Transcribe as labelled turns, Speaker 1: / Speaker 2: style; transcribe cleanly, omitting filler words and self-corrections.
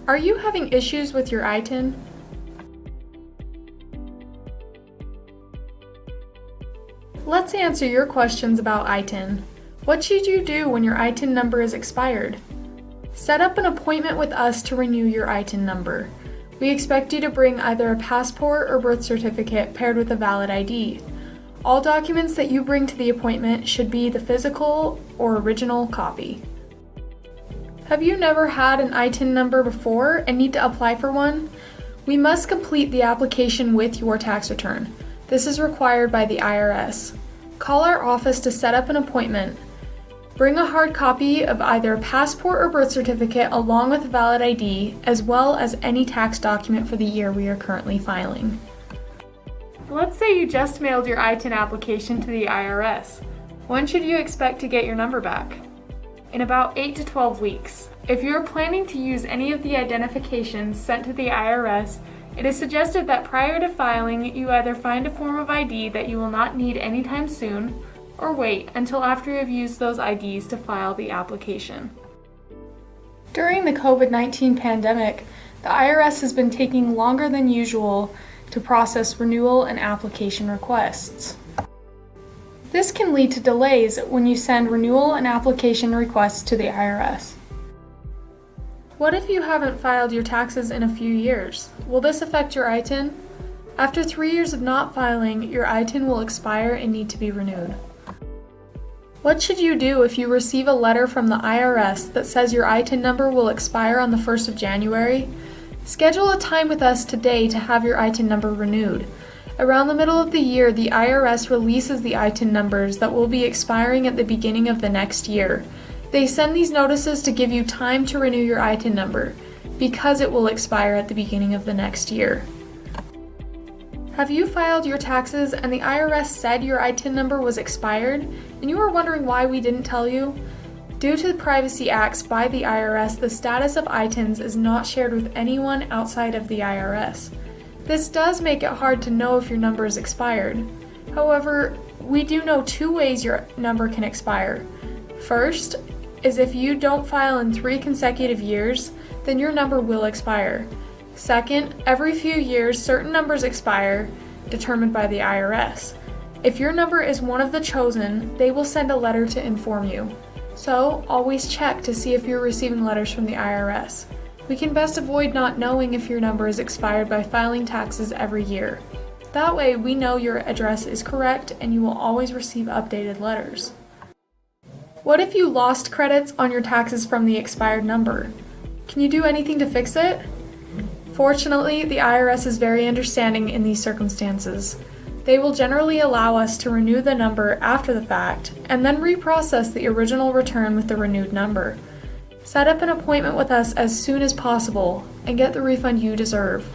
Speaker 1: Are you having issues with your ITIN? Let's answer your questions about ITIN. What should you do when your ITIN number is expired? Set up an appointment with us to renew your ITIN number. We expect you to bring either a passport or birth certificate paired with a valid ID. All documents that you bring to the appointment should be the physical or original copy. Have you never had an ITIN number before and need to apply for one? We must complete the application with your tax return. This is required by the IRS. Call our office to set up an appointment. Bring a hard copy of either a passport or birth certificate along with a valid ID, as well as any tax document for the year we are currently filing. Let's say you just mailed your ITIN application to the IRS. When should you expect to get your number back? In about 8 to 12 weeks. If you are planning to use any of the identifications sent to the IRS, it is suggested that prior to filing, you either find a form of ID that you will not need anytime soon, or wait until after you have used those IDs to file the application. During the COVID-19 pandemic, the IRS has been taking longer than usual to process renewal and application requests. This can lead to delays when you send renewal and application requests to the IRS. What if you haven't filed your taxes in a few years? Will this affect your ITIN? After 3 years of not filing, your ITIN will expire and need to be renewed. What should you do if you receive a letter from the IRS that says your ITIN number will expire on the 1st of January? Schedule a time with us today to have your ITIN number renewed. Around the middle of the year, the IRS releases the ITIN numbers that will be expiring at the beginning of the next year. They send these notices to give you time to renew your ITIN number, because it will expire at the beginning of the next year. Have you filed your taxes and the IRS said your ITIN number was expired, and you are wondering why we didn't tell you? Due to the privacy acts by the IRS, the status of ITINs is not shared with anyone outside of the IRS. This does make it hard to know if your number is expired. However, we do know 2 ways your number can expire. First is if you don't file in 3 consecutive years, then your number will expire. Second, every few years, certain numbers expire, determined by the IRS. If your number is one of the chosen, they will send a letter to inform you. So, always check to see if you're receiving letters from the IRS. We can best avoid not knowing if your number is expired by filing taxes every year. That way, we know your address is correct and you will always receive updated letters. What if you lost credits on your taxes from the expired number? Can you do anything to fix it? Fortunately, the IRS is very understanding in these circumstances. They will generally allow us to renew the number after the fact, and then reprocess the original return with the renewed number. Set up an appointment with us as soon as possible, and get the refund you deserve.